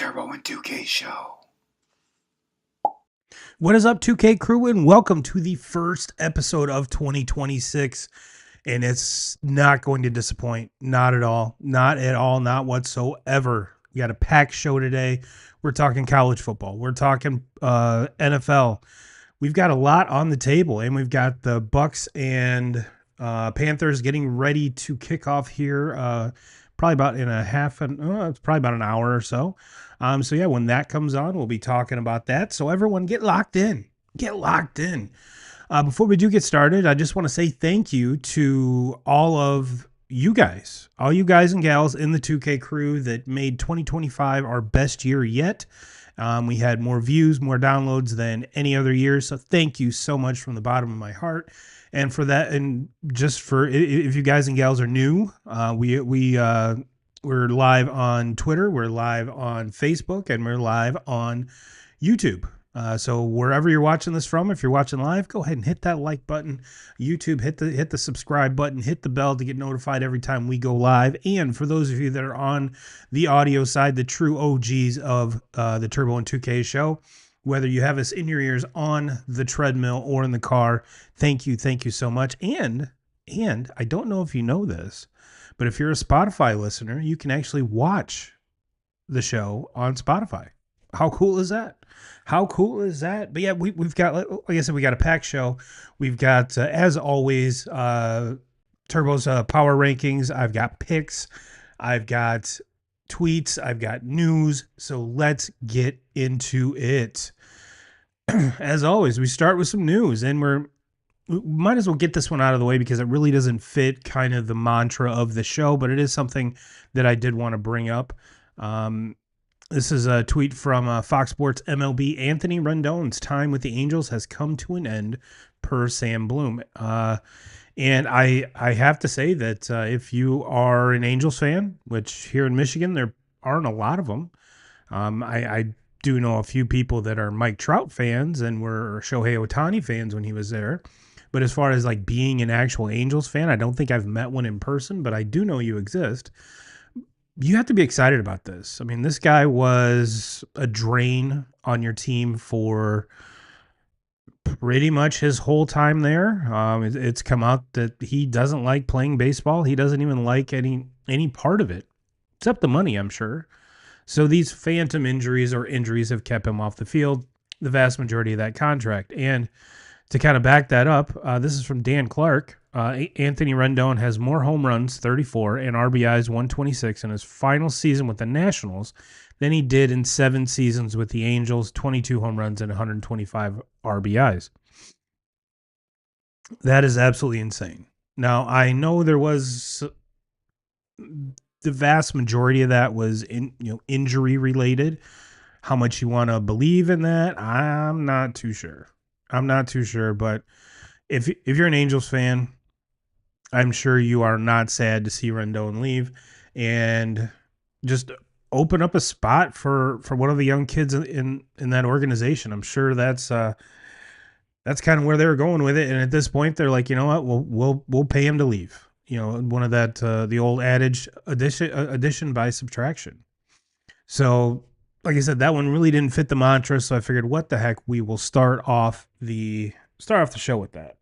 Turbo and 2K show. What is up, 2K crew, and welcome to the first episode of 2026. And it's not going to disappoint. Not at all. Not at all. Not whatsoever. We got a packed show today. We're talking college football. We're talking NFL. We've got a lot on the table, and we've got the Bucks and Panthers getting ready to kick off here. Probably about in a it's probably about an hour or so. So yeah, when that comes on, we'll be talking about that. So everyone get locked in. Get locked in. Before we do get started, I just want to say thank you to all you guys and gals in the 2K crew that made 2025 our best year yet. We had more views, more downloads than any other year. So thank you so much from the bottom of my heart. And for that, and just for if you guys and gals are new, we're live on Twitter, we're live on Facebook, and we're live on YouTube. So wherever you're watching this from, if you're watching live, go ahead and hit that like button. YouTube, hit the subscribe button, hit the bell to get notified every time we go live. And for those of you that are on the audio side, the true OGs of the Turbo and 2K show, whether you have us in your ears on the treadmill or in the car, thank you so much. And I don't know if you know this, but if you're a Spotify listener, you can actually watch the show on Spotify. How cool is that? How cool is that? But yeah, we've got, like I said, we got a packed show. We've got, as always, Turbo's power rankings. I've got picks. I've got tweets. I've got news. So let's get into it. As always, we start with some news, and we might as well get this one out of the way because it really doesn't fit kind of the mantra of the show, but it is something that I did want to bring up. This is a tweet from Fox Sports MLB. Anthony Rendon's time with the Angels has come to an end, per Sam Bloom. And I have to say that if you are an Angels fan, which here in Michigan there aren't a lot of them, I do know a few people that are Mike Trout fans and were Shohei Ohtani fans when he was there. But as far as like being an actual Angels fan, I don't think I've met one in person, but I do know you exist. You have to be excited about this. I mean, this guy was a drain on your team for pretty much his whole time there. It's come out that he doesn't like playing baseball. He doesn't even like any part of it, except the money, I'm sure. So these phantom injuries or injuries have kept him off the field the vast majority of that contract. And to kind of back that up, this is from Dan Clark. Anthony Rendon has more home runs, 34, and RBIs, 126, in his final season with the Nationals than he did in 7 seasons with the Angels, 22 home runs and 125 RBIs. That is absolutely insane. Now, I know there was the vast majority of that was injury related. How much you want to believe in that, I'm not too sure. But if you're an Angels fan, I'm sure you are not sad to see Rendon leave, and just open up a spot for one of the young kids in that organization. I'm sure that's kind of where they were going with it. And at this point, they're like, you know what, we'll pay him to leave. You know, one of that the old adage, addition by subtraction. So, like I said, that one really didn't fit the mantra. So I figured, what the heck, we will start off the show with that.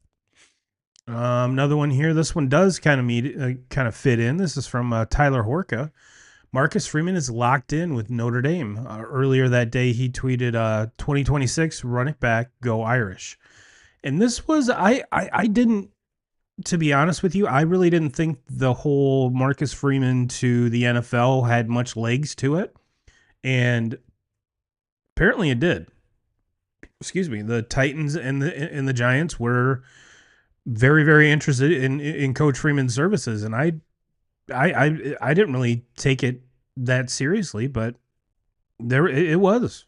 Another one here. This one does kind of fit in. This is from Tyler Horka. Marcus Freeman is locked in with Notre Dame. Earlier that day, he tweeted, 2026, run it back, go Irish. And this was, I didn't, to be honest with you, I really didn't think the whole Marcus Freeman to the NFL had much legs to it. And apparently it did. Excuse me. The Titans and the Giants were very, very interested in Coach Freeman's services, and I didn't really take it that seriously, but it was.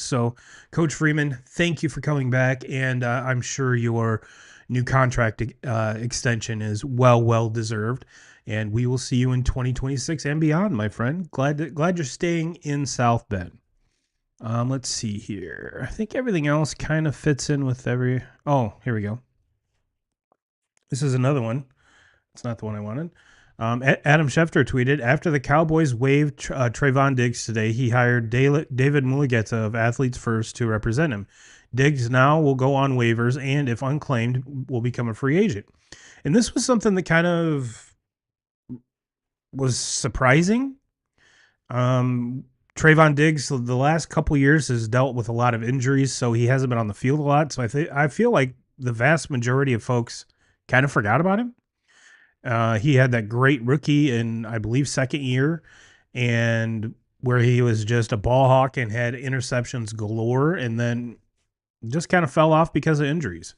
So, Coach Freeman, thank you for coming back, and I'm sure your new contract extension is well deserved, and we will see you in 2026 and beyond, my friend. Glad you're staying in South Bend. Let's see here. I think everything else kind of fits in with Oh, here we go. This is another one. It's not the one I wanted. Adam Schefter tweeted, after the Cowboys waived Trayvon Diggs today, he hired David Mulligeta of Athletes First to represent him. Diggs now will go on waivers and, if unclaimed, will become a free agent. And this was something that kind of was surprising. Trayvon Diggs, the last couple years, has dealt with a lot of injuries, so he hasn't been on the field a lot. So I feel like the vast majority of folks kind of forgot about him. He had that great rookie in, I believe, second year, and where he was just a ball hawk and had interceptions galore, and then just kind of fell off because of injuries.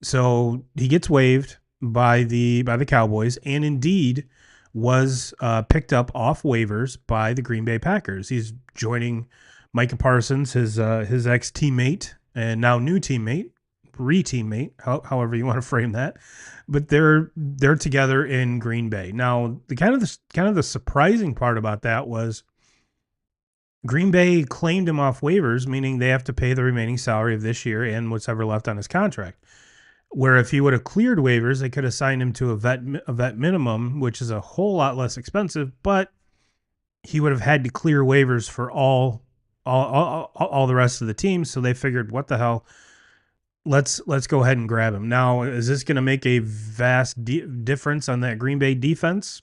So he gets waived by the Cowboys, and indeed was picked up off waivers by the Green Bay Packers. He's joining Micah Parsons, his ex teammate and now new teammate, re-teammate, however you want to frame that. But they're together in Green Bay now. The kind of the surprising part about that was Green Bay claimed him off waivers, meaning they have to pay the remaining salary of this year and what's ever left on his contract. Where if he would have cleared waivers, they could have signed him to a vet minimum, which is a whole lot less expensive, but he would have had to clear waivers for all the rest of the team. So they figured, what the hell? Let's go ahead and grab him. Now, is this going to make a vast difference on that Green Bay defense?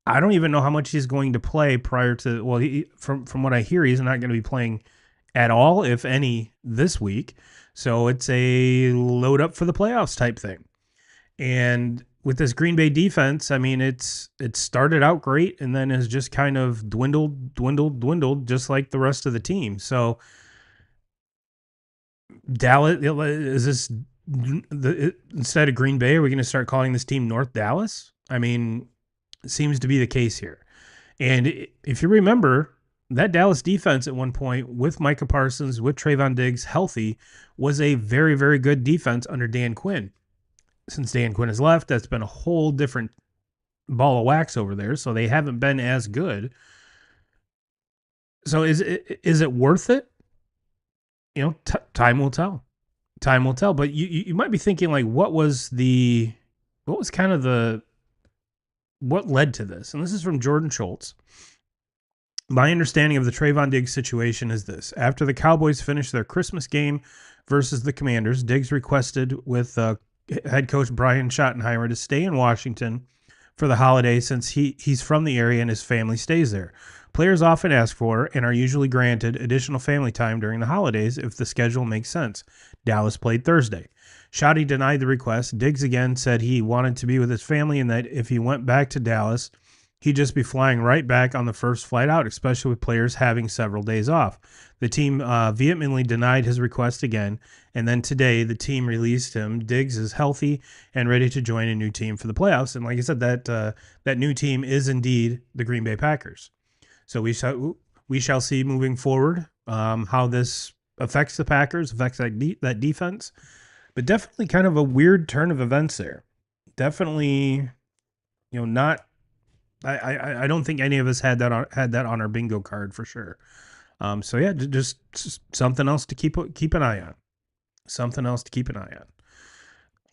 I don't even know how much he's going to play prior to. Well, from what I hear, he's not going to be playing at all, if any, this week. So it's a load up for the playoffs type thing. And with this Green Bay defense, I mean, it started out great and then has just kind of dwindled, just like the rest of the team. So Dallas, is this instead of Green Bay, are we going to start calling this team North Dallas? I mean, it seems to be the case here. And if you remember, that Dallas defense at one point with Micah Parsons, with Trayvon Diggs healthy, was a very, very good defense under Dan Quinn. Since Dan Quinn has left, that's been a whole different ball of wax over there. So they haven't been as good. So is it worth it? You know, time will tell. Time will tell. But you might be thinking, like, what was kind of what led to this? And this is from Jordan Schultz. My understanding of the Trayvon Diggs situation is this. After the Cowboys finished their Christmas game versus the Commanders, Diggs requested with head coach Brian Schottenheimer to stay in Washington for the holiday since he's from the area and his family stays there. Players often ask for and are usually granted additional family time during the holidays if the schedule makes sense. Dallas played Thursday. Schotty denied the request. Diggs again said he wanted to be with his family and that if he went back to Dallas, he'd just be flying right back on the first flight out, especially with players having several days off. The team vehemently denied his request again, and then today the team released him. Diggs is healthy and ready to join a new team for the playoffs. And like I said, that new team is indeed the Green Bay Packers. So we shall see moving forward how this affects the Packers, affects that defense. But definitely kind of a weird turn of events there. Definitely, not. I don't think any of us had that on our bingo card for sure. So yeah, just something else to keep an eye on. Something else to keep an eye on.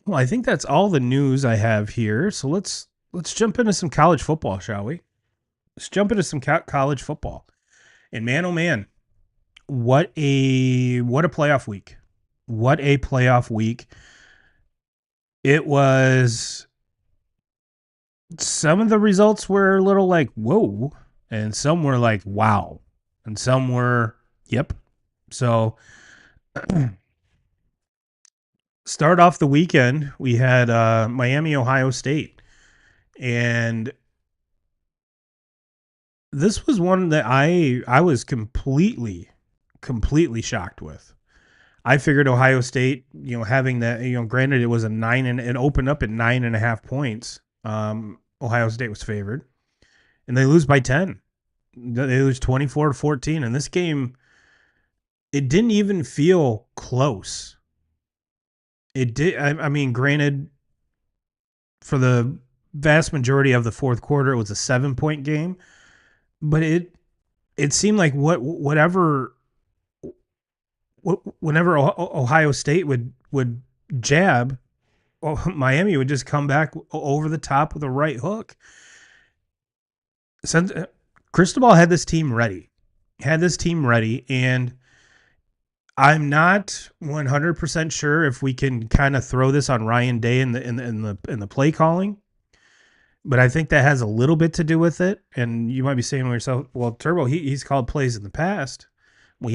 Well, I think that's all the news I have here. So let's jump into some college football, shall we? Let's jump into some college football. And man, oh man, what a playoff week! What a playoff week! It was. Some of the results were a little like, whoa, and some were like, wow, and some were, yep. So start off the weekend, we had Miami, Ohio State, and this was one that I was completely shocked with. I figured Ohio State, having that, granted it was it opened up at 9.5 points. Ohio State was favored, and they lose by 10. They lose 24-14. And this game, it didn't even feel close. It did. I mean, granted, for the vast majority of the fourth quarter, it was a 7-point game, but it seemed like whenever Ohio State would jab, Miami would just come back over the top with a right hook. Since Cristobal had this team ready, and I'm not 100% sure if we can kind of throw this on Ryan Day in the play calling, but I think that has a little bit to do with it. And you might be saying to yourself, "Well, Turbo, he's called plays in the past." Well,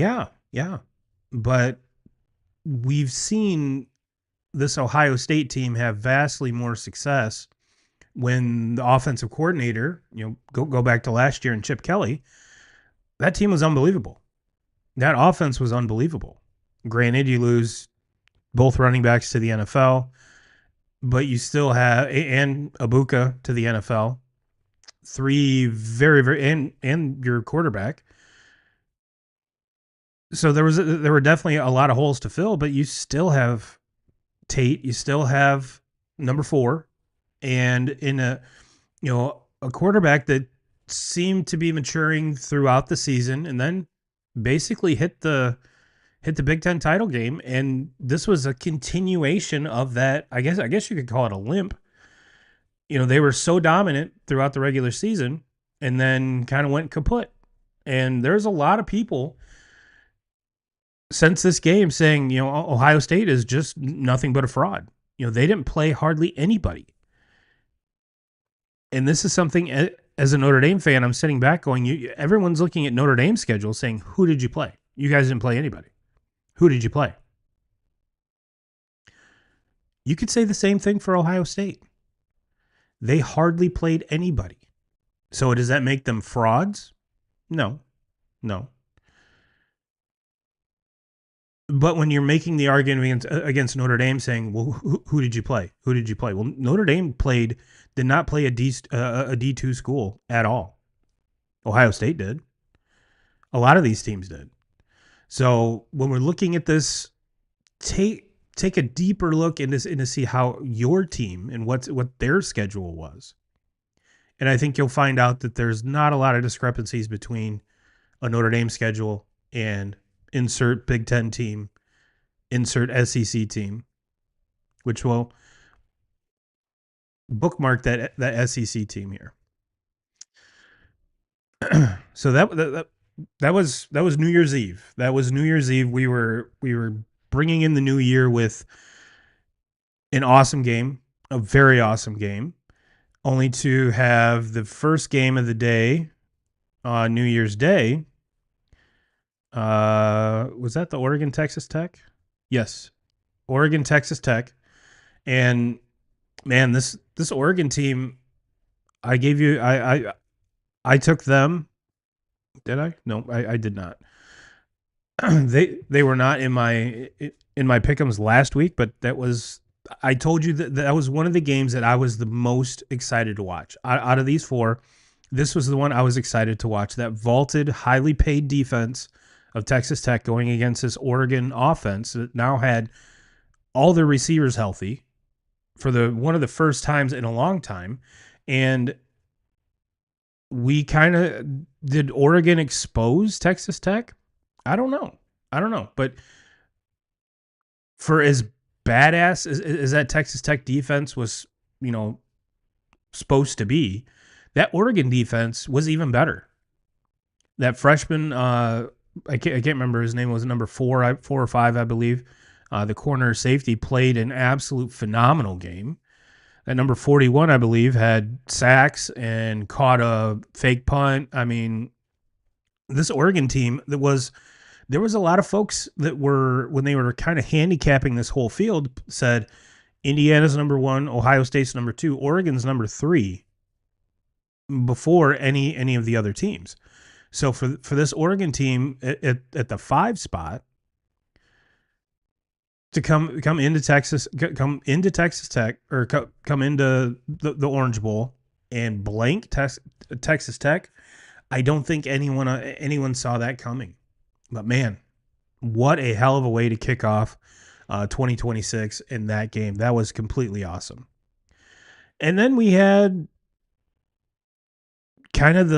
yeah, but we've seen this Ohio State team have vastly more success when the offensive coordinator, go back to last year and Chip Kelly, that team was unbelievable. That offense was unbelievable. Granted, you lose both running backs to the NFL, but you still have and Abuka to the NFL. Three very very and your quarterback. So there were definitely a lot of holes to fill, but you still have Tate, you still have number 4, and in a quarterback that seemed to be maturing throughout the season, and then basically hit the Big Ten title game, and this was a continuation of that. I guess you could call it a limp. They were so dominant throughout the regular season, and then kind of went kaput. And there's a lot of people since this game saying, Ohio State is just nothing but a fraud. They didn't play hardly anybody. And this is something, as a Notre Dame fan, I'm sitting back going, everyone's looking at Notre Dame's schedule saying, who did you play? You guys didn't play anybody. Who did you play? You could say the same thing for Ohio State. They hardly played anybody. So does that make them frauds? No. But when you're making the argument against Notre Dame saying, well, who did you play? Who did you play? Well, Notre Dame did not play a D2 school at all. Ohio State did. A lot of these teams did. So when we're looking at this, take a deeper look into to see how your team and what their schedule was. And I think you'll find out that there's not a lot of discrepancies between a Notre Dame schedule and insert Big Ten team, insert SEC team, which will bookmark that SEC team here. So that was New Year's Eve. That was New Year's Eve. We were bringing in the new year with an awesome game, a very awesome game, only to have the first game of the day on New Year's Day. Was that the Oregon Texas Tech? Yes, Oregon Texas Tech. And man, this Oregon team, I took them. Did I? No, I did not. They were not in my pick'ems last week, but I told you that was one of the games that I was the most excited to watch. Out of these 4, this was the one I was excited to watch. That vaulted, highly paid defense of Texas Tech going against this Oregon offense that now had all their receivers healthy for one of the first times in a long time. And we kind of did Oregon expose Texas Tech? I don't know. But for as badass as that Texas Tech defense was, supposed to be, that Oregon defense was even better. That freshman, I can't remember his name, was number 4 or 5, I believe. The corner safety played an absolute phenomenal game. That number 41, I believe, had sacks and caught a fake punt. I mean, this Oregon team, there was a lot of folks that were, when they were kind of handicapping this whole field, said Indiana's number 1, Ohio State's number 2, Oregon's number 3 before any of the other teams. So for this Oregon team at the 5 spot to come into Texas Tech, or come into the Orange Bowl and blank Texas Tech, I don't think anyone saw that coming. But man, what a hell of a way to kick off 2026 in that game. That was completely awesome. And then we had kind of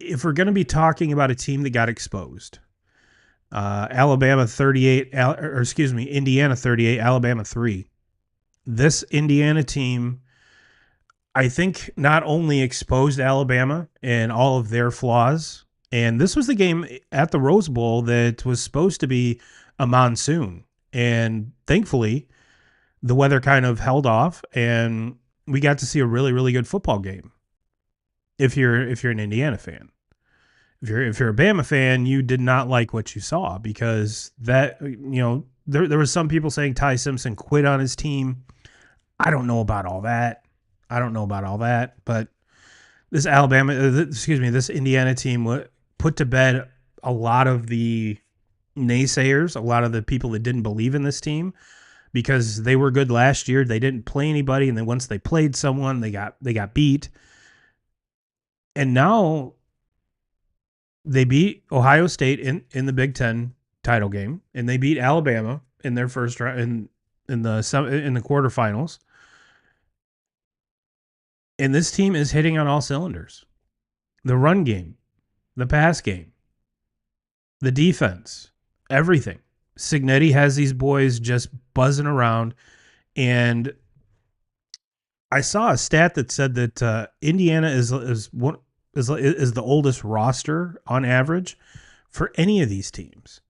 if we're going to be talking about a team that got exposed, Indiana 38, Alabama 3. This Indiana team, I think, not only exposed Alabama and all of their flaws, and this was the game at the Rose Bowl that was supposed to be a monsoon. And thankfully, the weather kind of held off, and we got to see a really, really good football game. If you're an Indiana fan, if you're a Bama fan, you did not like what you saw because there was some people saying Ty Simpson quit on his team. I don't know about all that. But this Indiana team put to bed a lot of the naysayers, a lot of the people that didn't believe in this team because they were good last year. They didn't play anybody, and then once they played someone, they got beat. And now they beat Ohio State in the Big Ten title game, and they beat Alabama in their first round in the quarterfinals. And this team is hitting on all cylinders. The run game, the pass game, the defense, everything. Cignetti has these boys just buzzing around. And I saw a stat that said that Indiana is the oldest roster on average for any of these teams.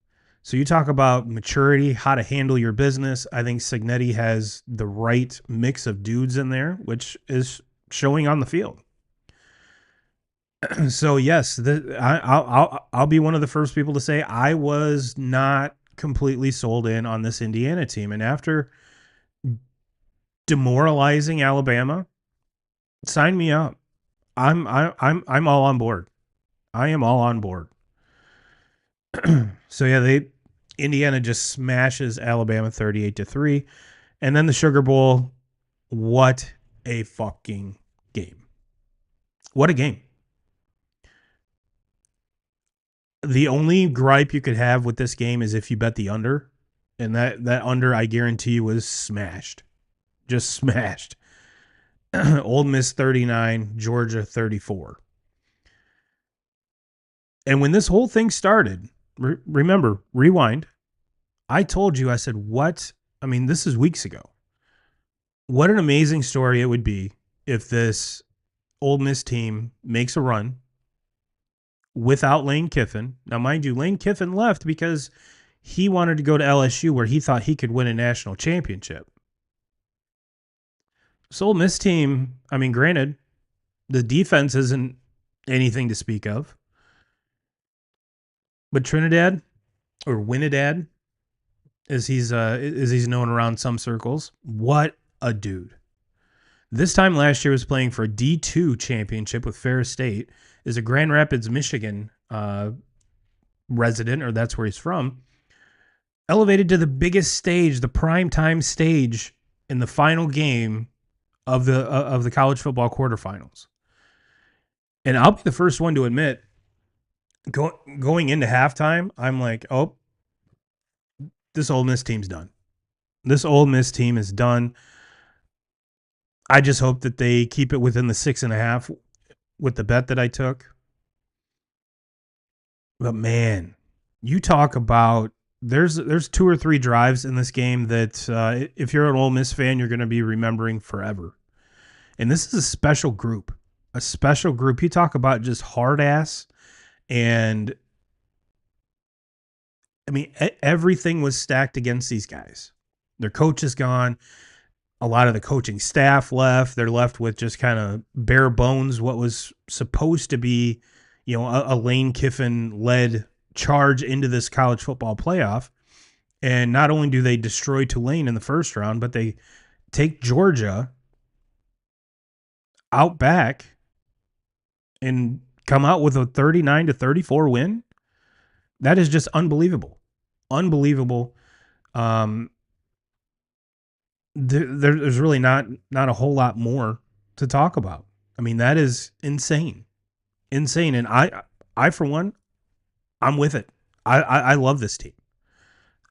So you talk about maturity, how to handle your business. I think Cignetti has the right mix of dudes in there, which is showing on the field. So yes, I'll be one of the first people to say I was not completely sold in on this Indiana team, and after demoralizing Alabama, sign me up. I'm all on board. I am all on board. So yeah, Indiana just smashes Alabama 38-3, and then the Sugar Bowl. What a fucking game! What a game! The only gripe you could have with this game is if you bet the under, and that under, I guarantee you, was smashed. Just smashed. Ole Miss 39, Georgia 34. And when this whole thing started, remember, rewind. I told you, I said, what? I mean, this is weeks ago. What an amazing story it would be if this Ole Miss team makes a run without Lane Kiffin. Now, mind you, Lane Kiffin left because he wanted to go to LSU where he thought he could win a national championship. So Ole Miss team, I mean, granted, the defense isn't anything to speak of. But Trinidad, or Winidad, as he's known around some circles, what a dude. This time last year was playing for a D2 championship with Ferris State, is a Grand Rapids, Michigan resident, or that's where he's from, elevated to the biggest stage, the primetime stage in the final game of the college football quarterfinals. And I'll be the first one to admit, going into halftime, I'm like, oh, this Ole Miss team's done. This Ole Miss team is done. I just hope that they keep it within the 6.5 with the bet that I took. But man, you talk about there's 2 or 3 drives in this game that if you're an Ole Miss fan, you're going to be remembering forever. And this is a special group. A special group. You talk about just hard ass, and I mean, everything was stacked against these guys. Their coach is gone. A lot of the coaching staff left. They're left with just kind of bare bones, what was supposed to be, a Lane Kiffin-led charge into this college football playoff. And not only do they destroy Tulane in the first round, but they take Georgia out back and come out with a 39-34 win. That is just unbelievable. Unbelievable. There's really not a whole lot more to talk about. I mean, that is insane. And I for one, I'm with it. I love this team.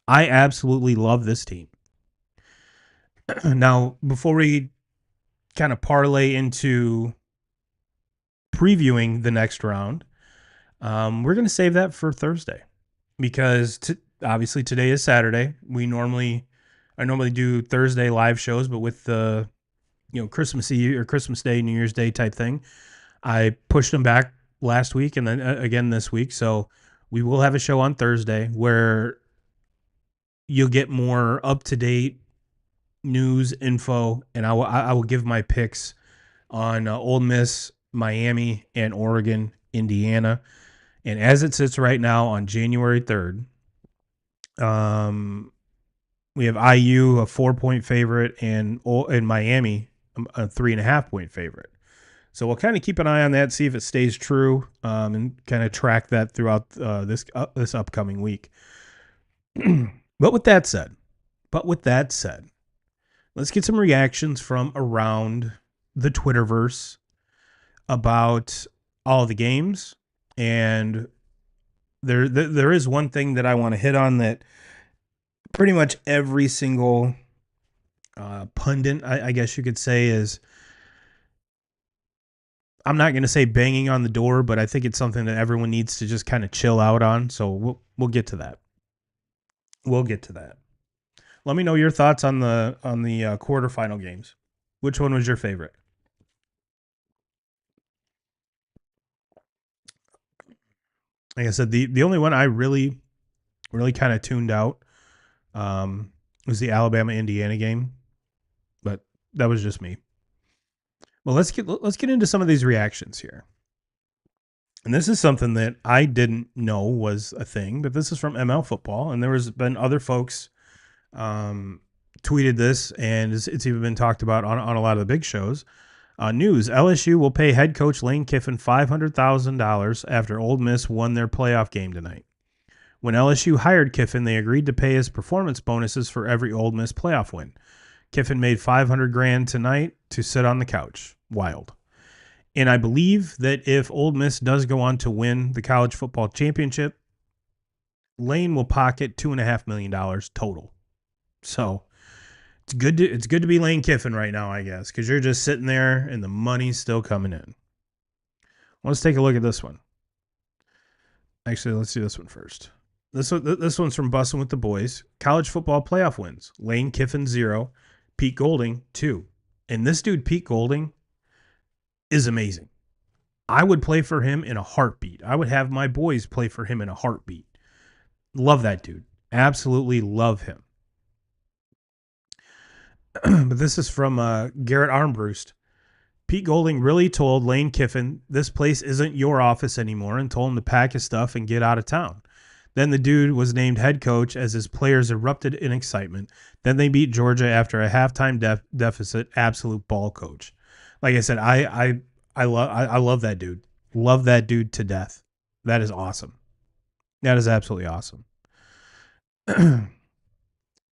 I absolutely love this team. Now, before we kind of parlay into previewing the next round, we're going to save that for Thursday because obviously today is Saturday. We normally I normally do Thursday live shows, but with the Christmas Eve or Christmas Day, New Year's Day type thing, I pushed them back last week and then again this week. So we will have a show on Thursday where you'll get more up to date news info, and I will give my picks on Ole Miss, Miami, and Oregon, Indiana. And as it sits right now on January 3rd, we have IU a 4-point favorite and Miami a 3.5-point favorite. So we'll kind of keep an eye on that, see if it stays true, and kind of track that throughout this upcoming week. But with that said, let's get some reactions from around the Twitterverse about all of the games. And there is one thing that I want to hit on that pretty much every single pundit, I guess you could say, is, I'm not going to say banging on the door, but I think it's something that everyone needs to just kind of chill out on. So we'll get to that. We'll get to that. Let me know your thoughts on the quarterfinal games. Which one was your favorite? Like I said, the only one I really kind of tuned out was the Alabama Indiana game, but that was just me. Well, let's get into some of these reactions here. And this is something that I didn't know was a thing, but this is from ML Football, and there has been other folks tweeted this, and it's even been talked about on a lot of the big shows. News: LSU will pay head coach Lane Kiffin $500,000 after Ole Miss won their playoff game tonight. When LSU hired Kiffin, they agreed to pay his performance bonuses for every Ole Miss playoff win. Kiffin made $500,000 tonight to sit on the couch. Wild. And I believe that if Ole Miss does go on to win the college football championship, Lane will pocket $2.5 million total. So it's good to be Lane Kiffin right now, I guess, because you're just sitting there and the money's still coming in. Let's take a look at this one. Actually, let's do this one first. This one's from Bussin' with the Boys. College football playoff wins. Lane Kiffin 0, Pete Golding 2. And this dude, Pete Golding, is amazing. I would play for him in a heartbeat. I would have my boys play for him in a heartbeat. Love that dude. Absolutely love him. But this is from Garrett Armbruster. Pete Golding really told Lane Kiffin, this place isn't your office anymore, and told him to pack his stuff and get out of town. Then the dude was named head coach as his players erupted in excitement. Then they beat Georgia after a halftime deficit. Absolute ball coach. Like I said, I love that dude. Love that dude to death. That is awesome. That is absolutely awesome. Now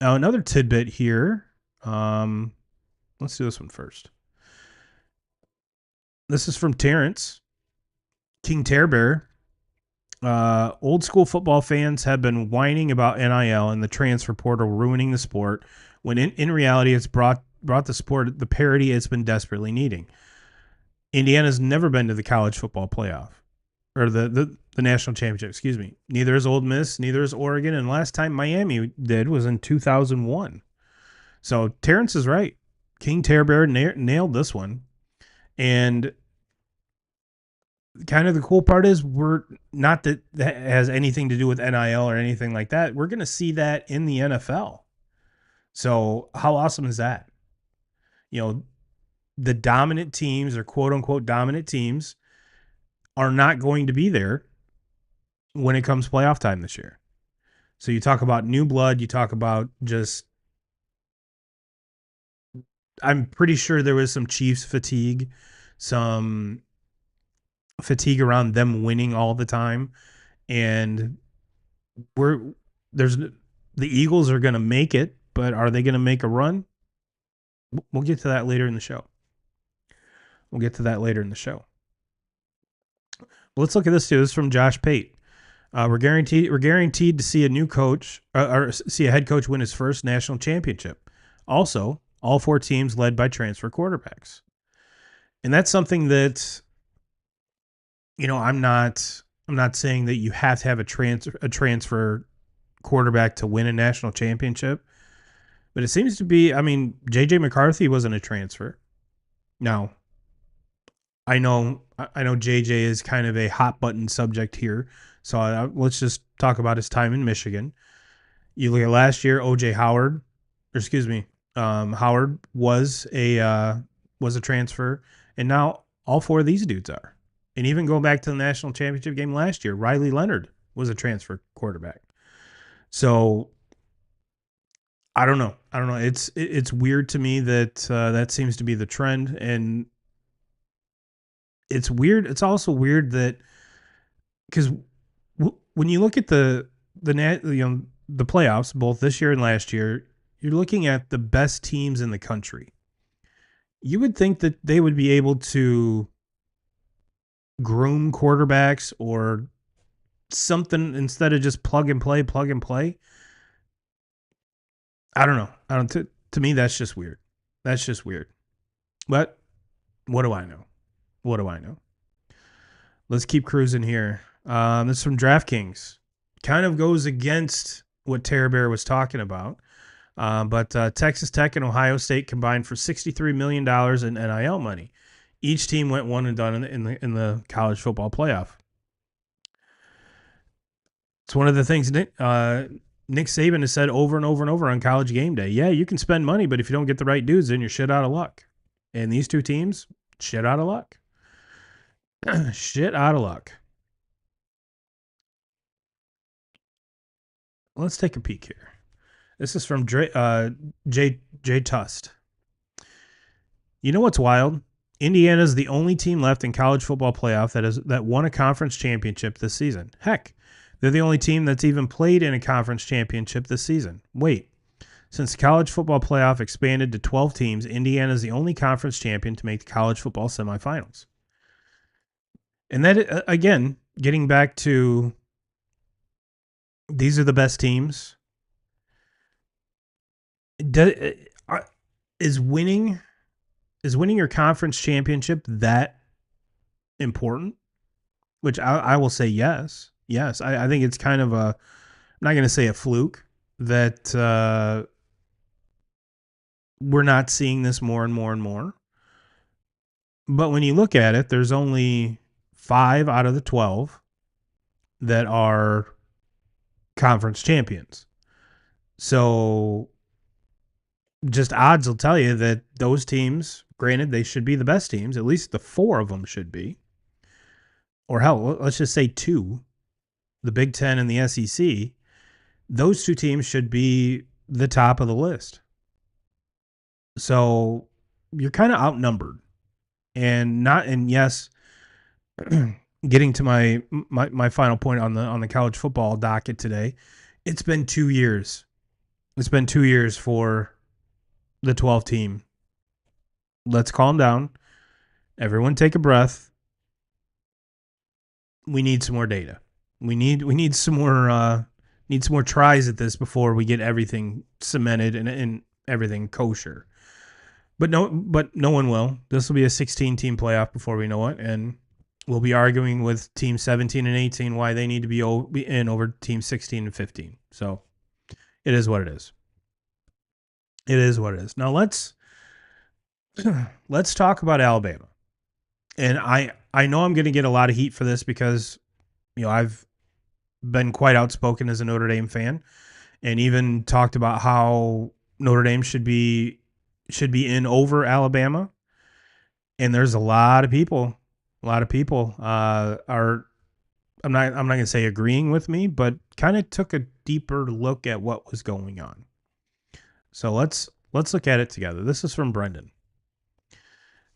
another tidbit here. Let's do this one first. This is from Terrence King Tearbear. Old school football fans have been whining about NIL and the transfer portal ruining the sport, when in reality it's brought the sport the parity it's been desperately needing. Indiana's never been to the college football playoff, or the national championship, excuse me. Neither is Ole Miss, neither is Oregon, and last time Miami did was in 2001. So Terrence is right. King Tearbear nailed this one. And kind of the cool part is, we're not that has anything to do with NIL or anything like that. We're going to see that in the NFL. So how awesome is that? The dominant teams, or quote unquote dominant teams, are not going to be there when it comes playoff time this year. So you talk about new blood, you talk about just, I'm pretty sure there was some Chiefs fatigue, some fatigue around them winning all the time. And the Eagles are going to make it, but are they going to make a run? We'll get to that later in the show. Let's look at this too. This is from Josh Pate. We're guaranteed to see a new coach, or see a head coach win his first national championship. Also, all 4 teams led by transfer quarterbacks. And that's something that, I'm not saying that you have to have a transfer quarterback to win a national championship. But it seems to be, I mean, J.J. McCarthy wasn't a transfer. Now, I know JJ is kind of a hot button subject here. So let's just talk about his time in Michigan. You look at last year, OJ Howard, or excuse me, Howard was a transfer, and now all four of these dudes are. And even going back to the national championship game last year, Riley Leonard was a transfer quarterback. So I don't know. I don't know. It's weird to me that that seems to be the trend, and it's weird. It's also weird that because when you look at the playoffs, both this year and last year, you're looking at the best teams in the country. You would think that they would be able to groom quarterbacks or something instead of just plug and play, plug and play. I don't know. I don't. To me, that's just weird. That's just weird. But what do I know? What do I know? Let's keep cruising here. This is from DraftKings. Kind of goes against what Terror Bear was talking about. But Texas Tech and Ohio State combined for $63 million in NIL money. Each team went one and done in the college football playoff. It's one of the things Nick Saban has said over and over and over on College Game Day. Yeah, you can spend money, but if you don't get the right dudes, then you're shit out of luck. And these two teams, shit out of luck. Shit out of luck. Let's take a peek here. This is from Jay Tust. You know what's wild? Indiana's the only team left in college football playoff that won a conference championship this season. Heck, they're the only team that's even played in a conference championship this season. Wait, since the college football playoff expanded to 12 teams, Indiana's the only conference champion to make the college football semifinals. And that, again, getting back to these are the best teams. Is winning your conference championship that important? Which I will say yes. Yes, I think it's kind of I'm not going to say a fluke that we're not seeing this more and more and more. But when you look at it, there's only 5 out of the 12 that are conference champions. So just odds will tell you that those teams, granted, they should be the best teams. At least the 4 of them should be. Or hell, let's just say 2, the Big Ten and the SEC. Those 2 teams should be the top of the list. So you're kind of outnumbered. And yes, getting to my final point on the college football docket today, it's been 2 years. It's been 2 years for the 12 team. Let's calm down. Everyone take a breath. We need some more data. We need some more tries at this before we get everything cemented and everything kosher. But no one will. This will be a 16-team playoff before we know it, and we'll be arguing with team 17 and 18 why they need to be in over team 16 and 15. So it is what it is. It is what it is. Now let's talk about Alabama. And I know I'm going to get a lot of heat for this because, I've been quite outspoken as a Notre Dame fan and even talked about how Notre Dame should be in over Alabama. And there's a lot of people are, I'm not going to say agreeing with me, but kind of took a deeper look at what was going on. So let's look at it together. This is from Brendan.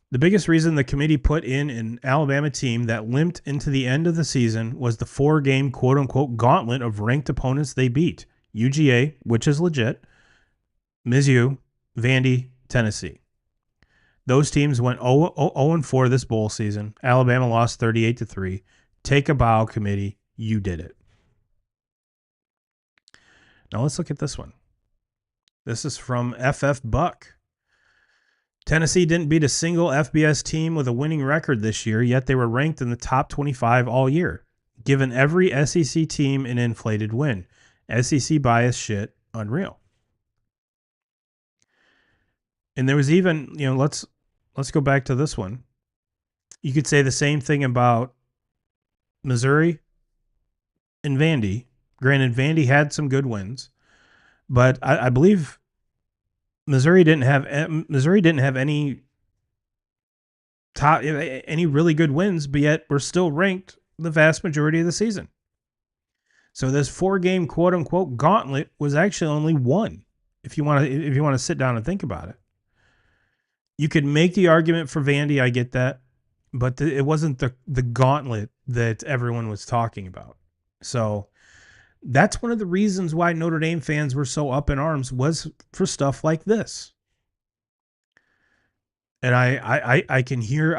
The biggest reason the committee put in an Alabama team that limped into the end of the season was the 4-game quote-unquote gauntlet of ranked opponents they beat. UGA, which is legit, Mizzou, Vandy, Tennessee. Those teams went 0-4 this bowl season. Alabama lost 38-3. Take a bow, committee. You did it. Now let's look at this one. This is from FF Buck. Tennessee didn't beat a single FBS team with a winning record this year, yet they were ranked in the top 25 all year, given every SEC team an inflated win. SEC bias shit, unreal. And there was even, let's go back to this one. You could say the same thing about Missouri and Vandy. Granted, Vandy had some good wins, but I believe Missouri didn't have any really good wins, but yet we're still ranked the vast majority of the season. So this 4-game quote unquote gauntlet was actually only one. If you want to sit down and think about it, you could make the argument for Vandy. I get that, but it wasn't the gauntlet that everyone was talking about. So that's one of the reasons why Notre Dame fans were so up in arms, was for stuff like this. And I can hear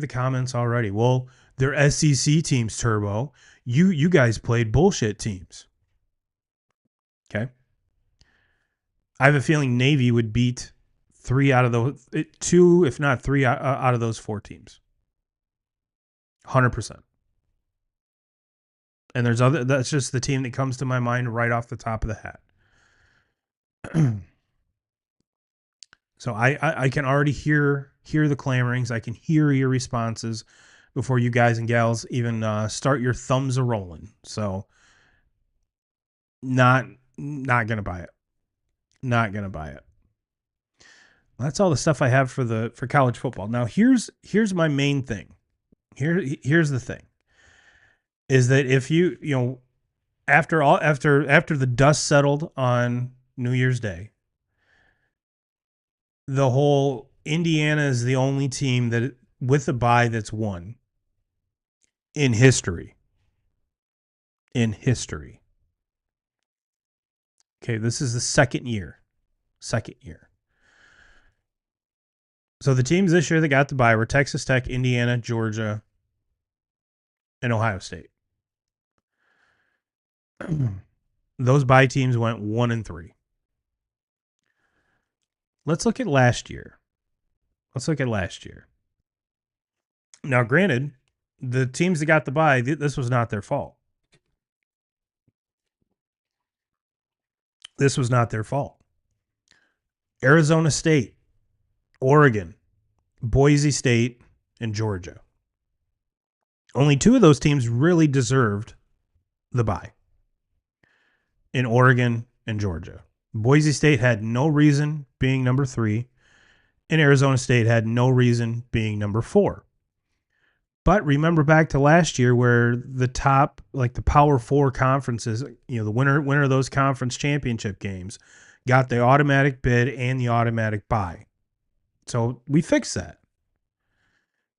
the comments already. Well, they're SEC teams, Turbo. You guys played bullshit teams. Okay. I have a feeling Navy would beat two, if not three, out of those 4 teams. 100%. And that's just the team that comes to my mind right off the top of the hat. So I can already hear the clamorings. I can hear your responses before you guys and gals even start your thumbs a rolling. So not gonna buy it. Not gonna buy it. That's all the stuff I have for college football. Now here's my main thing. Here's the thing. Is that if after the dust settled on New Year's Day, the whole Indiana is the only team that with a bye that's won in history. In history. Okay, this is the second year. Second year. So the teams this year that got the bye were Texas Tech, Indiana, Georgia, and Ohio State. Those bye teams went 1-3. Let's look at last year. Now, granted, the teams that got the bye, this was not their fault. This was not their fault. Arizona State, Oregon, Boise State, and Georgia. Only 2 of those teams really deserved the bye. In Oregon and Georgia. Boise State had no reason being number 3, and Arizona State had no reason being number 4. But remember back to last year where the top, like the Power 4 conferences, the winner of those conference championship games got the automatic bid and the automatic bye. So we fixed that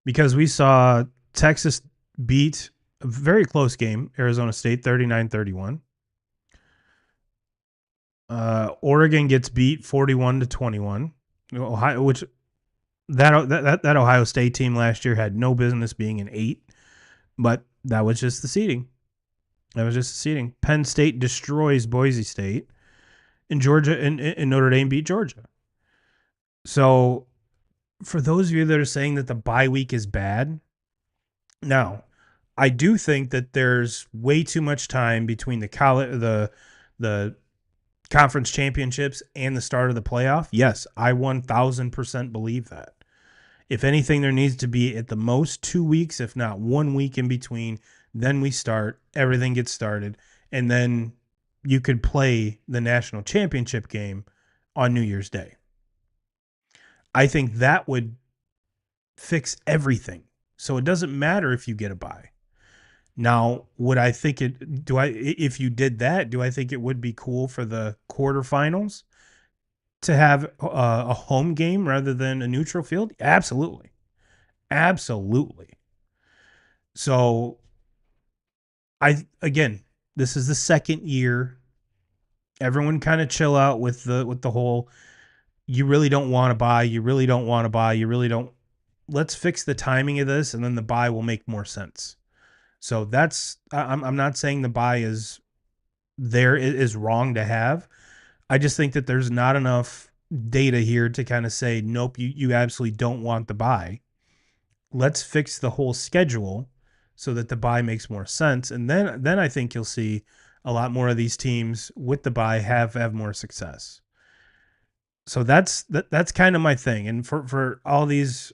because we saw Texas beat a very close game, Arizona State 39-31. Oregon gets beat 41-21. Ohio, which that Ohio State team last year had no business being an 8, but that was just the seeding. Penn State destroys Boise State, and Georgia and Notre Dame beat Georgia. So, for those of you that are saying that the bye week is bad, now I do think that there's way too much time between the conference championships and the start of the playoff. Yes, I 1000% believe that. If anything, there needs to be at the most 2 weeks, if not 1 week in between. Then we start, everything gets started, and then you could play the national championship game on New Year's Day. I think that would fix everything. So it doesn't matter if you get a bye. Now, if you did that, do I think it would be cool for the quarterfinals to have a home game rather than a neutral field? Absolutely. So this is the second year. Everyone kind of chill out with the whole, you really don't want to buy, you really don't. Let's fix the timing of this, and then the buy will make more sense. So I'm not saying the buy is wrong to have. I just think that there's not enough data here to kind of say, nope, you absolutely don't want the buy. Let's fix the whole schedule so that the buy makes more sense. And then I think you'll see a lot more of these teams with the buy have more success. So that's kind of my thing. And for all these,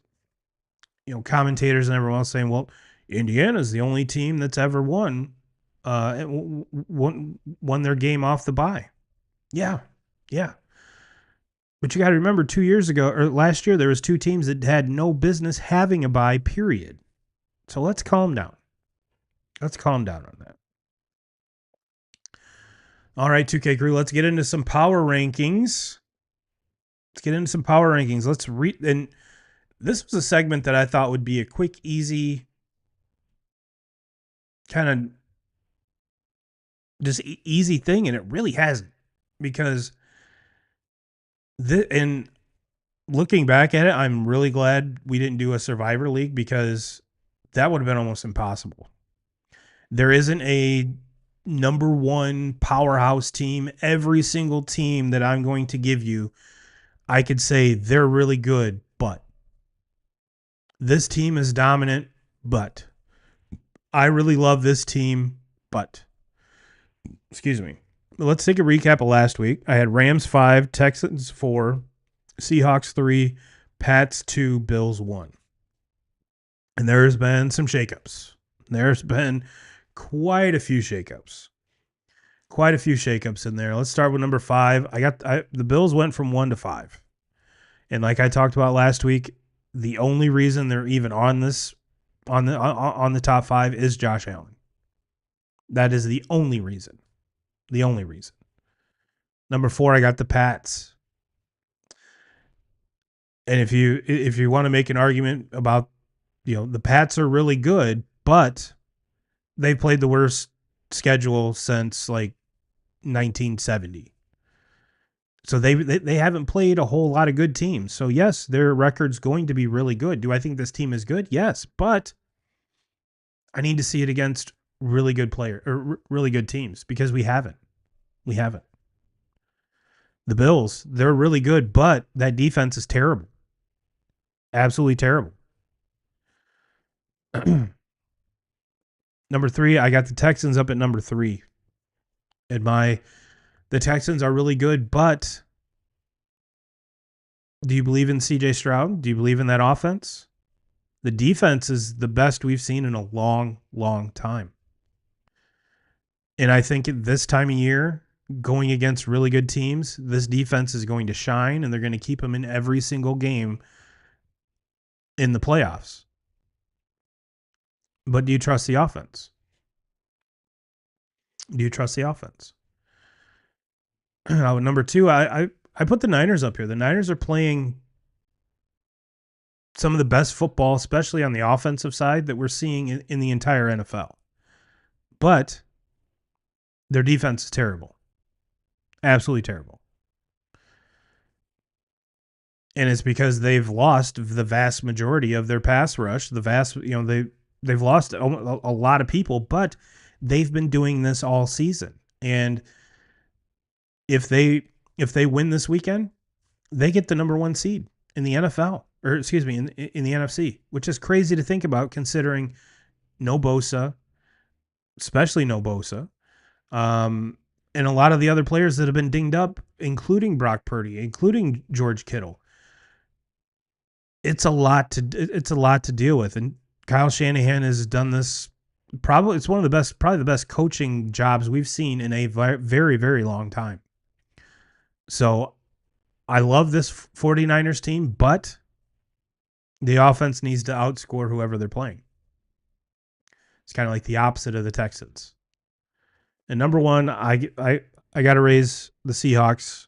commentators and everyone else saying, well, Indiana's the only team that's ever won their game off the bye. Yeah. Yeah. But you got to remember 2 years ago or last year, there was two teams that had no business having a bye, period. So let's calm down. Let's calm down on that. All right, 2K crew, let's get into some power rankings. Let's read. And this was a segment that I thought would be a quick, easy, kind of just easy thing. And it really hasn't, because and looking back at it, I'm really glad we didn't do a Survivor League, because that would have been almost impossible. There isn't a number one powerhouse team. Every single team that I'm going to give you, I could say they're really good, but this team is dominant, but I really love this team, but excuse me. Let's take a recap of last week. I had Rams 5, Texans 4, Seahawks 3, Pats 2, Bills 1. And there's been some shakeups. There's been quite a few shakeups. In there. Let's start with number 5. The Bills went from 1 to 5. And like I talked about last week, the only reason they're even on the top 5 is Josh Allen. That is the only reason. The only reason. Number 4, I got the Pats. And if you want to make an argument about, the Pats are really good, but they played the worst schedule since like 1970. So they haven't played a whole lot of good teams. So yes, their record's going to be really good. Do I think this team is good? Yes, but I need to see it against really good really good teams, because we haven't. The Bills, they're really good, but that defense is terrible. Absolutely terrible. Number 3, I got the Texans up at number 3. And the Texans are really good, but do you believe in CJ Stroud? Do you believe in that offense? The defense is the best we've seen in a long, long time. And I think at this time of year, going against really good teams, this defense is going to shine, and they're going to keep them in every single game in the playoffs. But do you trust the offense? Number 2, I put the Niners up here. The Niners are playing some of the best football, especially on the offensive side, that we're seeing in the entire NFL. But their defense is terrible. Absolutely terrible. And it's because they've lost the vast majority of their pass rush. They've lost a lot of people, but they've been doing this all season. And if they win this weekend, they get the number 1 seed in the NFL, or excuse me, in the NFC, which is crazy to think about, considering no Bosa, especially no Bosa, and a lot of the other players that have been dinged up, including Brock Purdy, including George Kittle. It's a lot to deal with, and Kyle Shanahan has done this. Probably it's probably the best coaching jobs we've seen in a very, very long time. So I love this 49ers team, but the offense needs to outscore whoever they're playing. It's kind of like the opposite of the Texans. And number 1, I got to raise the Seahawks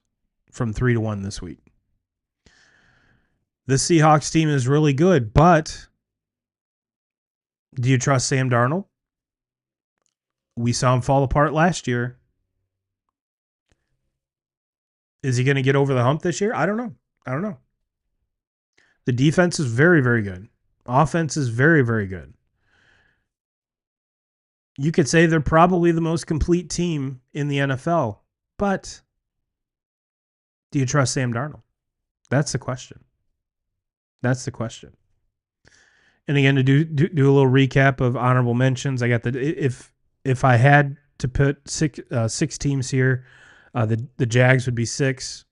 from 3 to 1 this week. This Seahawks team is really good, but do you trust Sam Darnold? We saw him fall apart last year. Is he going to get over the hump this year? I don't know. The defense is very, very good. Offense is very, very good. You could say they're probably the most complete team in the NFL, but do you trust Sam Darnold? That's the question. And again, to do a little recap of honorable mentions, I got if I had to put six teams here, the Jags would be 6.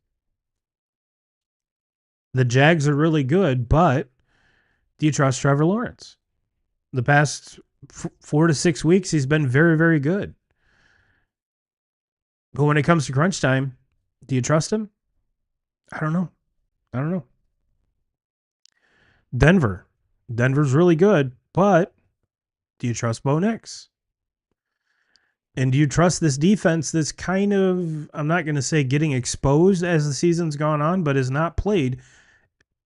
The Jags are really good, but do you trust Trevor Lawrence? The past 4 to 6 weeks, he's been very, very good. But when it comes to crunch time, do you trust him? I don't know. I don't know. Denver. Denver's really good, but do you trust Bo Nix? And do you trust this defense that's kind of, I'm not going to say getting exposed as the season's gone on, but has not played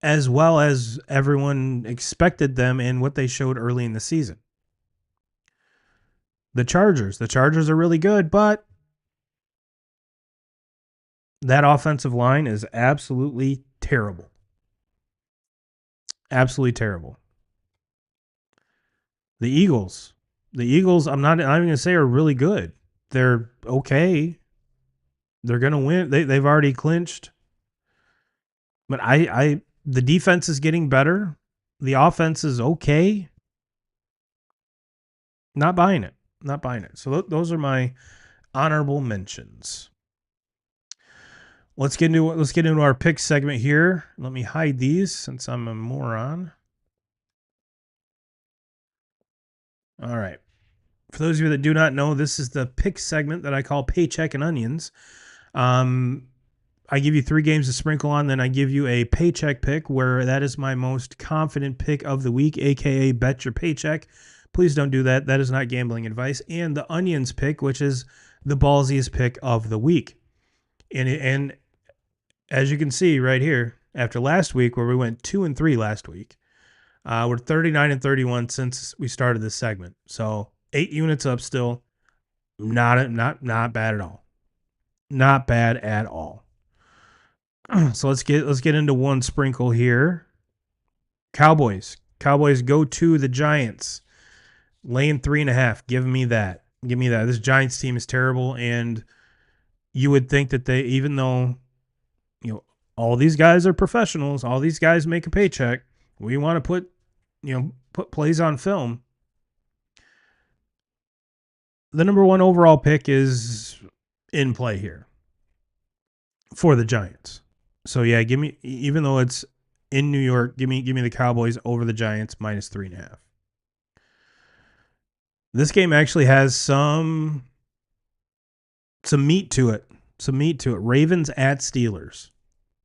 as well as everyone expected them in what they showed early in the season? The Chargers. The Chargers are really good, but that offensive line is absolutely terrible. Absolutely terrible. The Eagles. The Eagles, I'm not even going to say are really good. They're okay. They're going to win. They've already clinched. But the defense is getting better. The offense is okay. Not buying it. Not buying it. So those are my honorable mentions. Let's get into our pick segment here. Let me hide these since I'm a moron. All right. For those of you that do not know, this is the pick segment that I call Paycheck and Onions. I give you 3 games to sprinkle on, then I give you a paycheck pick where that is my most confident pick of the week, aka bet your paycheck. Please don't do that. That is not gambling advice. And the Onions pick, which is the ballsiest pick of the week. And as you can see right here, after last week where we went 2-3 last week, we're 39-31 since we started this segment. So 8 units up still. Not bad at all. Not bad at all. So let's get into one sprinkle here. Cowboys go to the Giants, laying 3.5. Give me that. This Giants team is terrible, and you would think that they, even though all these guys are professionals, all these guys make a paycheck, we want to put plays on film. The number 1 overall pick is in play here for the Giants. So yeah, give me, even though it's in New York, give me the Cowboys over the Giants minus 3.5. This game actually has some meat to it. Ravens at Steelers.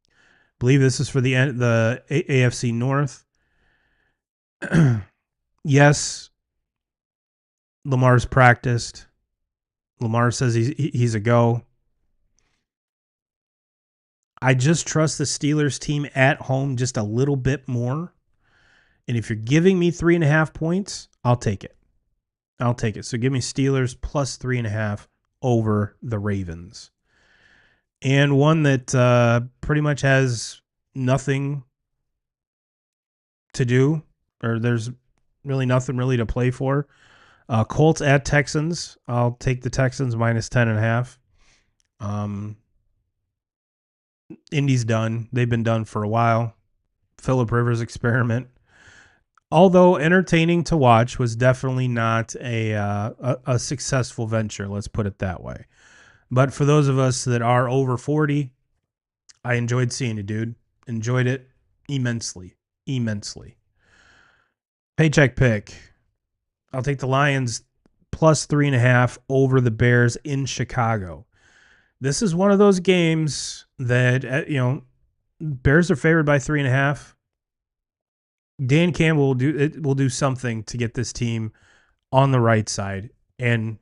I believe this is for the AFC North. Yes, Lamar's practiced. Lamar says he's a go. I just trust the Steelers team at home just a little bit more. And if you're giving me 3.5 points, I'll take it. So give me Steelers plus 3.5 over the Ravens. And one that pretty much has nothing to do, or there's really nothing really to play for. Colts at Texans. I'll take the Texans minus 10.5. Indy's done. They've been done for a while. Phillip Rivers experiment, although entertaining to watch, was definitely not a successful venture. Let's put it that way. But for those of us that are over 40, I enjoyed seeing it, dude. Enjoyed it immensely. Paycheck pick. I'll take the Lions plus 3.5 over the Bears in Chicago. This is one of those games that, Bears are favored by 3.5. Dan Campbell will do something to get this team on the right side and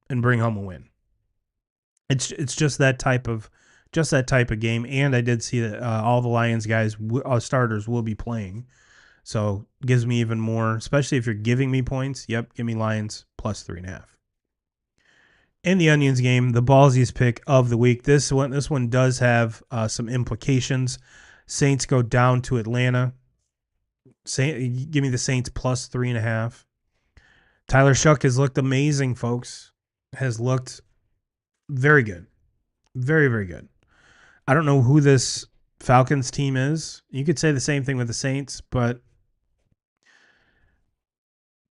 bring home a win. It's just that type of game. And I did see that all the Lions guys, starters, will be playing. So it gives me even more, especially if you're giving me points. Yep, give me Lions plus 3.5. In the Onions game, the ballsiest pick of the week. This one does have some implications. Saints go down to Atlanta. Give me the Saints plus 3.5. Tyler Shuck has looked amazing, folks. Has looked very good. Very, very good. I don't know who this Falcons team is. You could say the same thing with the Saints, but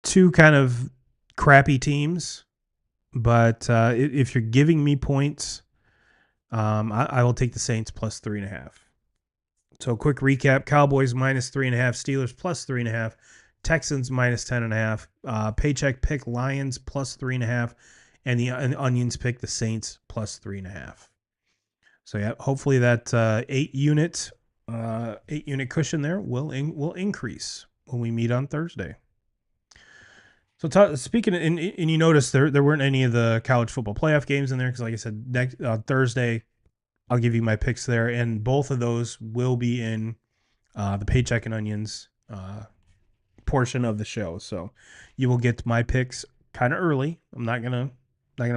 2 kind of crappy teams. But if you're giving me points, I will take the Saints plus 3.5. So quick recap: Cowboys minus 3.5, Steelers plus 3.5, Texans minus 10.5, Paycheck pick Lions plus 3.5, and the Onions pick the Saints plus 3.5. So yeah, hopefully that 8 unit cushion there will increase when we meet on Thursday. So speaking and you notice there weren't any of the college football playoff games in there because, like I said, next Thursday I'll give you my picks there, and both of those will be in the Paycheck and Onions portion of the show. So you will get my picks kind of early. I'm not gonna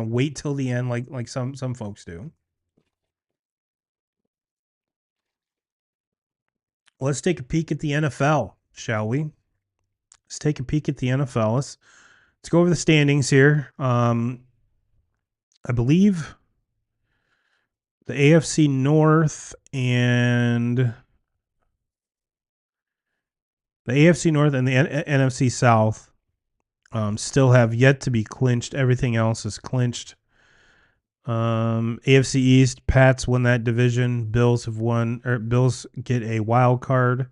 wait till the end like some folks do. Let's take a peek at the NFL, shall we? Let's take a peek at the NFL. Let's go over the standings here. I believe the AFC North and the NFC South still have yet to be clinched. Everything else is clinched. AFC East, Pats won that division. Bills have won, or Bills get a wild card.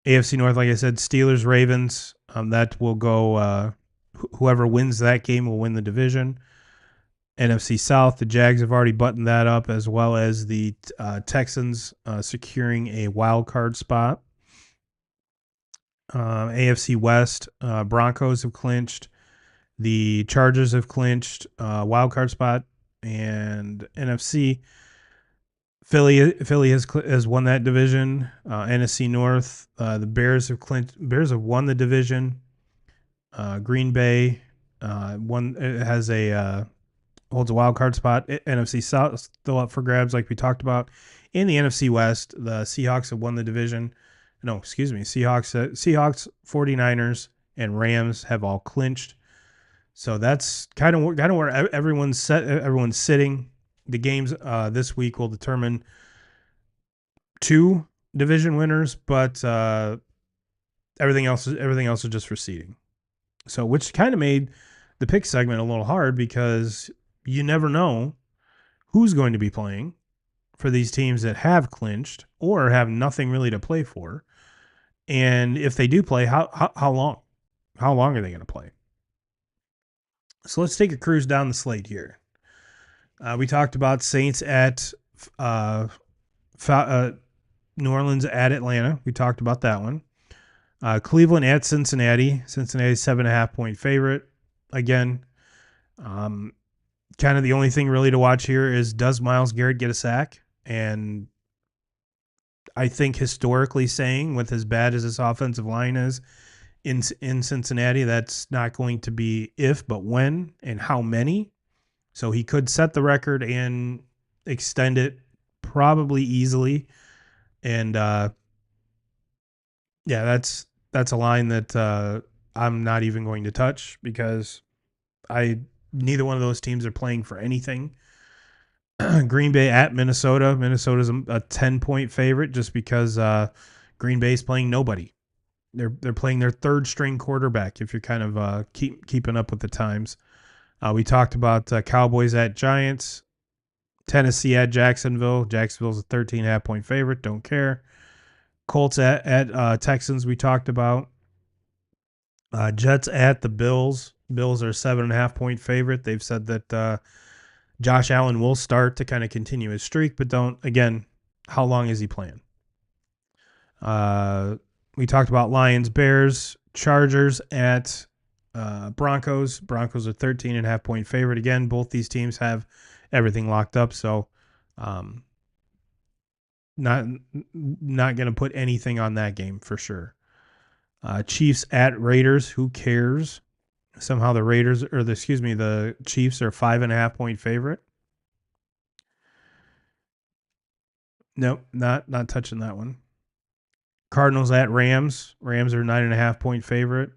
AFC North, like I said, Steelers, Ravens. That will go. Whoever wins that game will win the division. NFC South, the Jags have already buttoned that up, as well as the Texans securing a wild card spot. AFC West, Broncos have clinched. The Chargers have clinched wild card spot, and NFC Philly has won that division. NFC North, the Bears have clinched. Bears have won the division. Green Bay has a holds a wild card spot. NFC South still up for grabs, like we talked about. In the NFC West, the Seahawks have won the division. No, excuse me. Seahawks, 49ers, and Rams have all clinched. So that's kind of where everyone's set. Everyone's sitting. The games this week will determine 2 division winners, but everything else is just for seeding. So, which kind of made the pick segment a little hard because you never know who's going to be playing for these teams that have clinched or have nothing really to play for. And if they do play, how long? How long are they going to play? So let's take a cruise down the slate here. We talked about Saints at New Orleans at Atlanta. We talked about that one. Cleveland at Cincinnati. Cincinnati 7.5-point favorite. Again, kind of the only thing really to watch here is, does Myles Garrett get a sack? And I think historically saying, with as bad as this offensive line is in Cincinnati, that's not going to be if, but when and how many. So he could set the record and extend it probably easily. And yeah, that's a line that I'm not even going to touch because neither one of those teams are playing for anything. Green Bay at Minnesota. Minnesota's a 10-point favorite just because Green Bay's playing nobody. They're playing their third string quarterback. If you're kind of keeping up with the times, we talked about Cowboys at Giants, Tennessee at Jacksonville. Jacksonville's a 13.5-point favorite. Don't care. Colts at Texans. We talked about Jets at the Bills. Bills are 7.5-point favorite. They've said that Josh Allen will start to kind of continue his streak, but again, how long is he playing? We talked about Lions, Bears, Chargers at Broncos. Broncos are 13.5-point favorite. Again, both these teams have everything locked up, so not going to put anything on that game for sure. Chiefs at Raiders. Who cares? Somehow the Chiefs are 5.5-point favorite. Nope, not touching that one. Cardinals at Rams. Rams are 9.5-point favorite.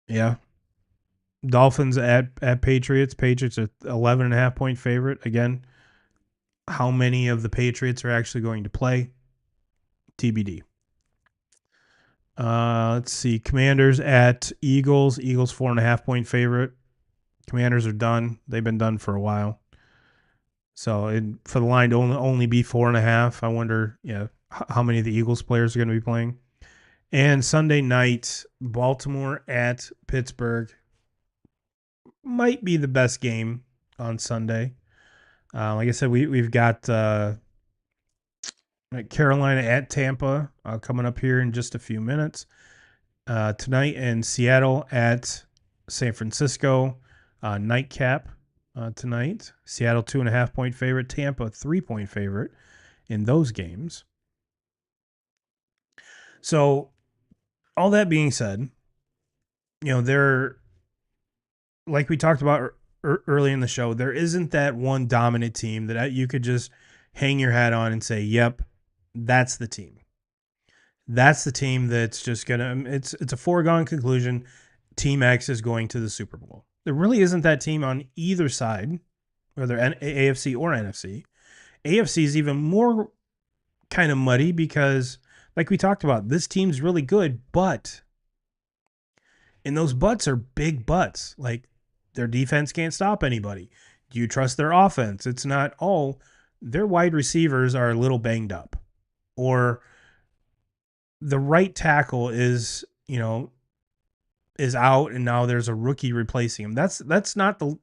Yeah. Dolphins at Patriots. Patriots are 11.5-point favorite. Again, how many of the Patriots are actually going to play? TBD. Let's see. Commanders at Eagles. Eagles 4.5-point favorite. Commanders are done. They've been done for a while. So for the line to only be 4.5, I wonder, how many of the Eagles players are going to be playing. And Sunday night, Baltimore at Pittsburgh might be the best game on Sunday. Like I said, we've got Carolina at Tampa coming up here in just a few minutes. Tonight, and Seattle at San Francisco. Nightcap tonight. Seattle 2.5-point favorite. Tampa 3-point favorite in those games. So, all that being said, they're like we talked about early in the show. There isn't that one dominant team that you could just hang your hat on and say, "Yep, that's the team." That's the team that's just gonna. It's a foregone conclusion. Team X is going to the Super Bowl. There really isn't that team on either side, whether AFC or NFC. AFC is even more kind of muddy because, like we talked about, this team's really good, but and those butts are big butts. Like their defense can't stop anybody. Do you trust their offense? It's not, oh, their wide receivers are a little banged up. Or the right tackle is out and now there's a rookie replacing him. That's not the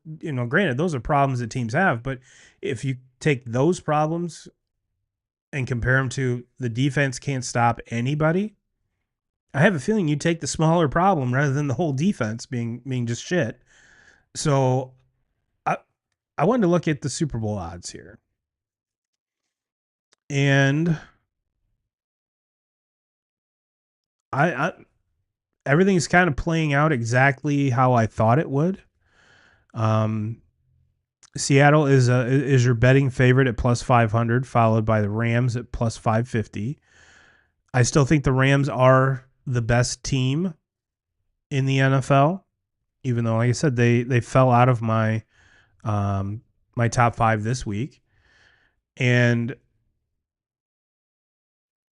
granted, those are problems that teams have, but if you take those problems and compare them to the defense can't stop anybody, I have a feeling you take the smaller problem rather than the whole defense being just shit. So I wanted to look at the Super Bowl odds here. And I everything's kind of playing out exactly how I thought it would. Seattle is your betting favorite at plus 500, followed by the Rams at plus 550. I still think the Rams are the best team in the NFL, even though, like I said, they fell out of my my top 5 this week, and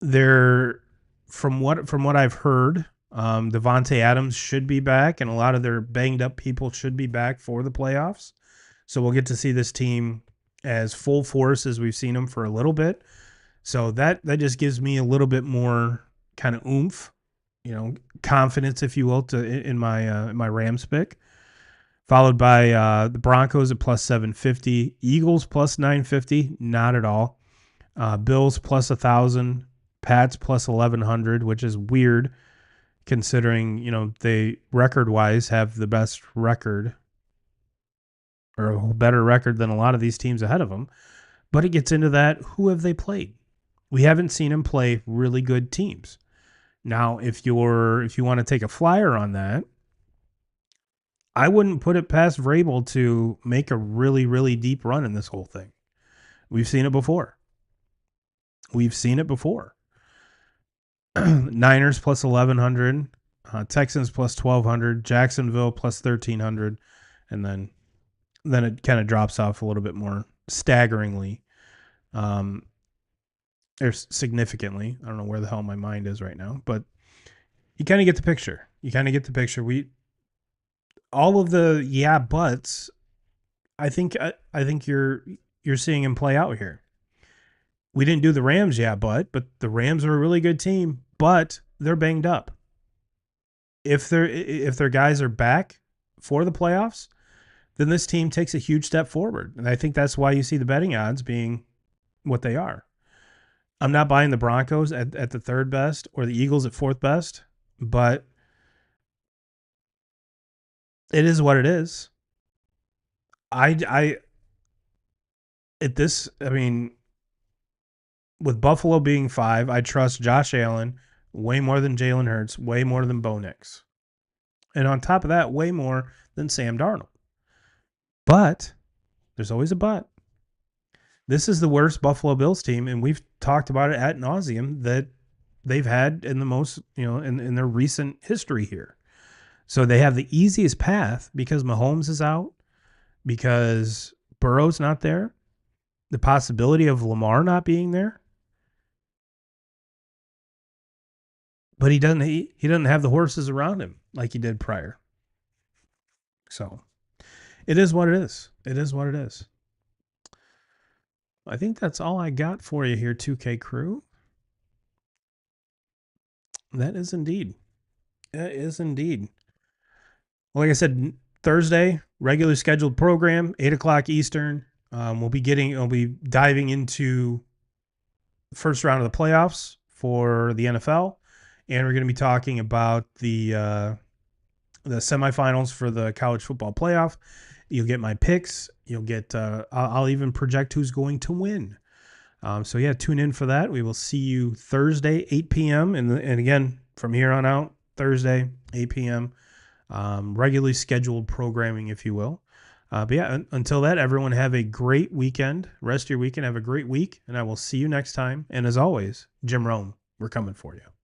they're from what I've heard, Devontae Adams should be back, and a lot of their banged up people should be back for the playoffs. So we'll get to see this team as full force as we've seen them for a little bit. So that just gives me a little bit more kind of oomph, confidence, if you will, in my Rams pick. Followed by the Broncos at plus 750, Eagles plus 950, not at all. Bills plus 1,000, Pats plus 1,100, which is weird considering they record wise have the best record or a better record than a lot of these teams ahead of them. But it gets into that, who have they played? We haven't seen them play really good teams. Now, if you want to take a flyer on that, I wouldn't put it past Vrabel to make a really, really deep run in this whole thing. We've seen it before. Niners plus 1,100, Texans plus 1,200, Jacksonville plus 1,300, and then it kind of drops off a little bit more staggeringly, or significantly. I don't know where the hell my mind is right now, but you kind of get the picture. All of the buts. I think you're seeing him play out here. We didn't do the Rams, but the Rams are a really good team, but they're banged up. If their guys are back for the playoffs, then this team takes a huge step forward. And I think that's why you see the betting odds being what they are. I'm not buying the Broncos at the third best or the Eagles at fourth best, but it is what it is. I mean, with Buffalo being 5, I trust Josh Allen way more than Jalen Hurts, way more than Bo Nix. And on top of that, way more than Sam Darnold. But there's always a but. This is the worst Buffalo Bills team, and we've talked about it ad nauseum that they've had in the most, in their recent history here. So they have the easiest path because Mahomes is out, because Burrow's not there, the possibility of Lamar not being there. But he doesn't have the horses around him like he did prior. So it is what it is. It is what it is. I think that's all I got for you here, 2K crew. That is indeed. That is indeed. Well, like I said, Thursday, regular scheduled program, 8 o'clock Eastern. We'll be diving into the first round of the playoffs for the NFL, and we're going to be talking about the semifinals for the college football playoff. You'll get my picks. You'll get. I'll even project who's going to win. So yeah, tune in for that. We will see you Thursday, 8 p.m. And again, from here on out, Thursday, 8 p.m. Regularly scheduled programming, if you will. But yeah, until that, everyone have a great weekend. Rest of your weekend. Have a great week. And I will see you next time. And as always, Jim Rome, we're coming for you.